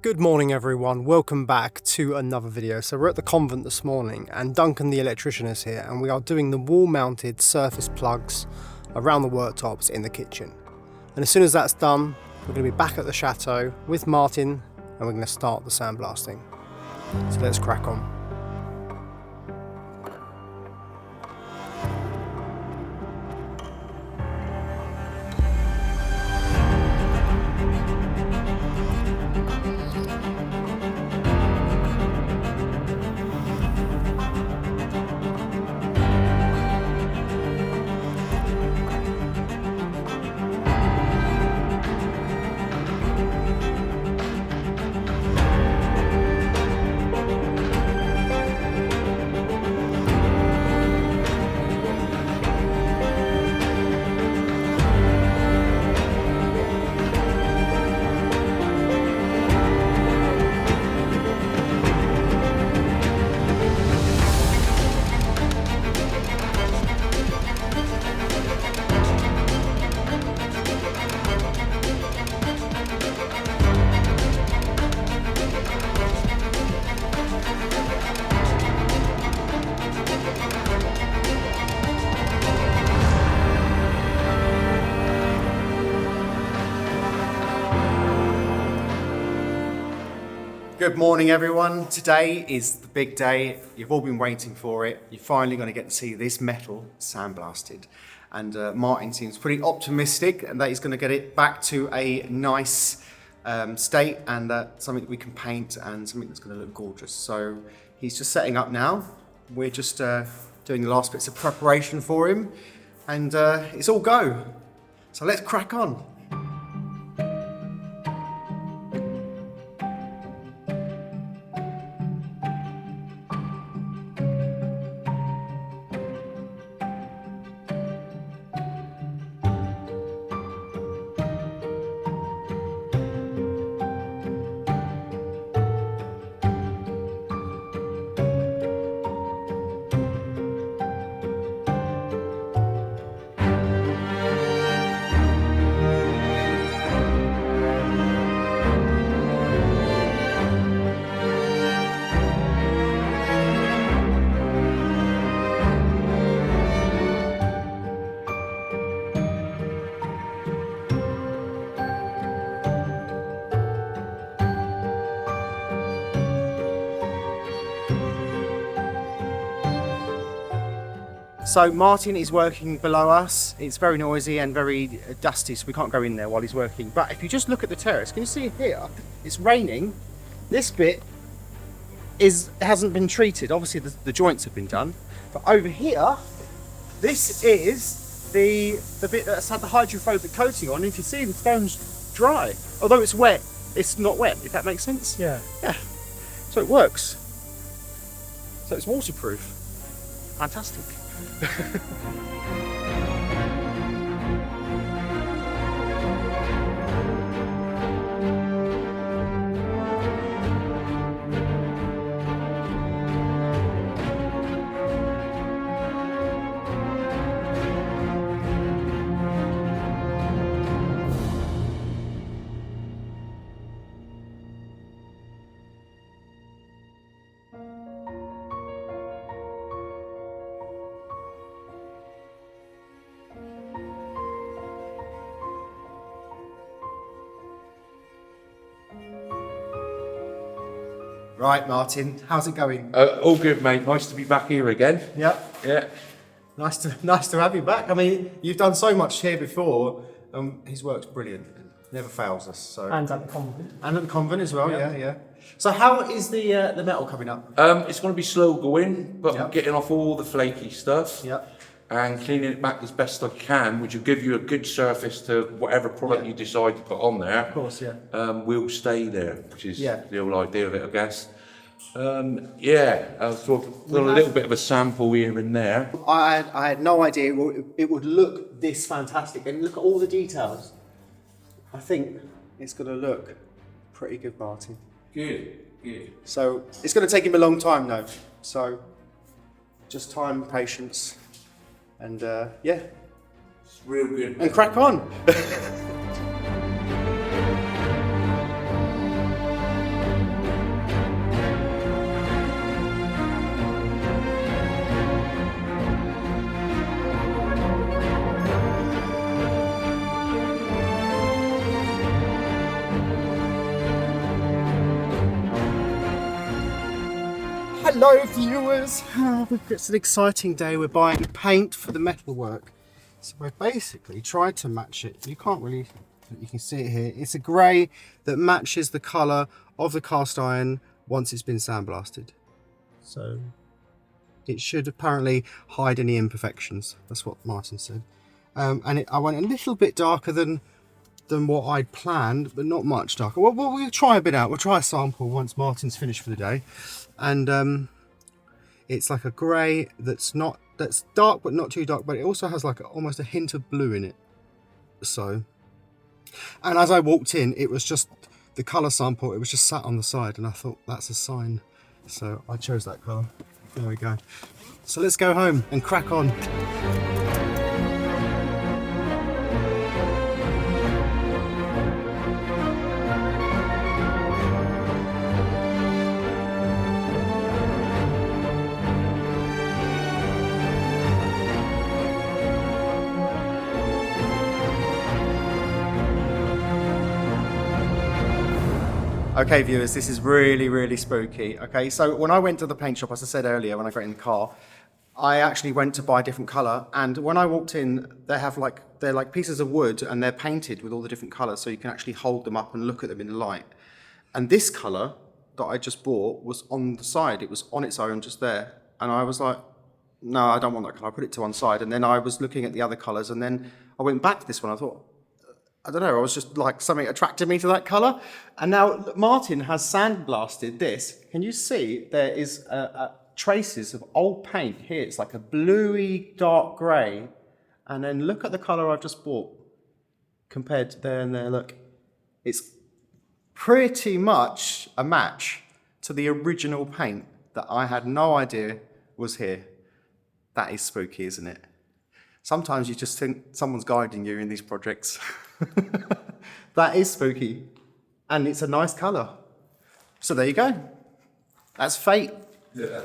Good morning everyone, welcome back to another video. So we're at the convent this morning and Duncan the electrician is here and we are doing the wall mounted surface plugs around the worktops in the kitchen. And as soon as that's done, we're going to be back at the chateau with Martin and we're going to start the sandblasting. So let's crack on. Good morning everyone. Today is the big day. You've all been waiting for it. You're finally going to get to see this metal sandblasted. And Martin seems pretty optimistic and that he's going to get it back to a nice state and something that we can paint and something that's going to look gorgeous. So he's just setting up now. We're just doing the last bits of preparation for him and it's all go. So let's crack on. So Martin is working below us. It's very noisy and very dusty, so we can't go in there while he's working. But if you just look at the terrace, can you see here? It's raining. This bit hasn't been treated. Obviously the joints have been done. But over here, this is the bit that's had the hydrophobic coating on. And if you see, the stone's dry. Although it's wet, it's not wet, if that makes sense. Yeah. Yeah. So it works. So it's waterproof. Fantastic. Right, Martin, how's it going? All good, mate. Nice to be back here again. Yep. Yeah. Nice to have you back. I mean, you've done so much here before. His work's brilliant. Never fails us. So. And at the convent. And at the convent as well. Yeah. So how is the metal coming up? It's going to be slow going, but I'm getting off all the flaky stuff. Yep. And cleaning it back as best I can, which will give you a good surface to whatever product you decide to put on there. Of course, yeah. Will stay there, which is the whole idea of it, I guess. I've sort of done a little bit of a sample here and there. I had no idea it would look this fantastic, and look at all the details. I think it's going to look pretty good, Martin. Good. So it's going to take him a long time though. So just time, patience, and It's real good. and crack on. Hello viewers! It's an exciting day. We're buying paint for the metalwork. So we've basically tried to match it. You can't really, you can see it here. It's a grey that matches the colour of the cast iron once it's been sandblasted. So it should apparently hide any imperfections. That's what Martin said. I went a little bit darker than what I'd planned, but not much darker. Well, we'll try a bit out. We'll try a sample once Martin's finished for the day. And it's like a grey that's dark but not too dark, but it also has like almost a hint of blue in it. So, and as I walked in, it was just the colour sample. It was just sat on the side, and I thought that's a sign. So I chose that colour. There we go. So let's go home and crack on. Okay viewers, this is really spooky. Okay, so when I went to the paint shop, as I said earlier, when I got in the car, I actually went to buy a different colour, and when I walked in, they're like pieces of wood and they're painted with all the different colours, so you can actually hold them up and look at them in the light. And this colour that I just bought was on the side, it was on its own just there. And I was like, no, I don't want that colour, I put it to one side. And then I was looking at the other colours, and then I went back to this one, I thought, I don't know, I was just like, something attracted me to that colour. And now Martin has sandblasted this. Can you see there is traces of old paint here? It's like a bluey dark grey. And then look at the colour I've just bought compared to there and there, look. It's pretty much a match to the original paint that I had no idea was here. That is spooky, isn't it? Sometimes you just think someone's guiding you in these projects. That is spooky. And it's a nice colour. So there you go. That's fate. Yeah.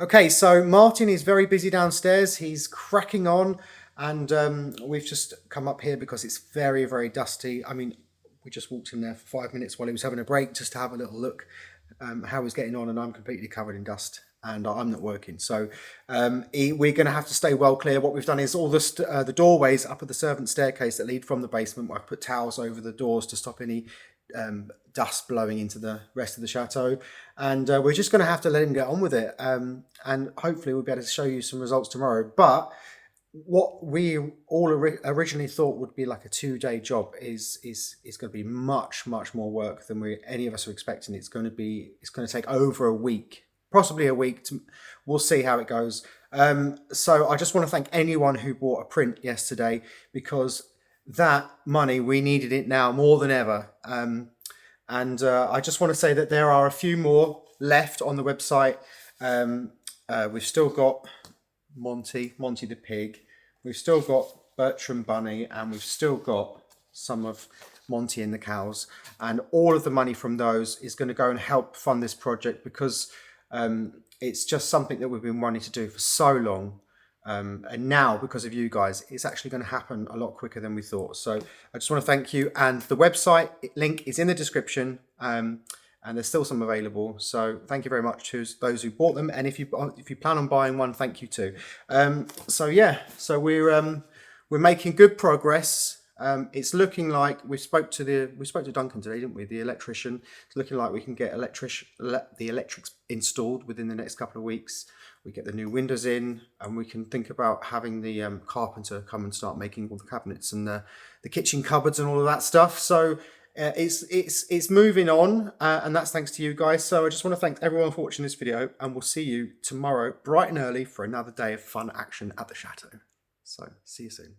Okay, so Martin is very busy downstairs. He's cracking on, and we've just come up here because it's very dusty. I mean, we just walked in there for 5 minutes while he was having a break just to have a little look how he's getting on, and I'm completely covered in dust and I'm not working. So we're going to have to stay well clear. What we've done is all the doorways up at the servant staircase that lead from the basement, I've put towels over the doors to stop any dust blowing into the rest of the chateau, and we're just going to have to let him get on with it, and hopefully we'll be able to show you some results tomorrow. But what we all originally thought would be like a 2-day job is going to be much more work than any of us were expecting. It's going to take over a week, possibly a week. We'll see how it goes. So I just want to thank anyone who bought a print yesterday, because that money, we needed it now more than ever. I just want to say that there are a few more left on the website. We've still got Monty the pig. We've still got Bertram Bunny, and we've still got some of Monty and the cows. And all of the money from those is going to go and help fund this project, because it's just something that we've been wanting to do for so long. And now, because of you guys, it's actually going to happen a lot quicker than we thought. So I just want to thank you. And the website link is in the description, and there's still some available. So thank you very much to those who bought them. And if you plan on buying one, thank you too. So we're making good progress. It's looking like we spoke to Duncan today, didn't we? The electrician. It's looking like we can get the electrics installed within the next couple of weeks. We get the new windows in, and we can think about having the carpenter come and start making all the cabinets and the kitchen cupboards and all of that stuff. So it's moving on, and that's thanks to you guys. So I just want to thank everyone for watching this video, and we'll see you tomorrow bright and early for another day of fun action at the chateau. So see you soon.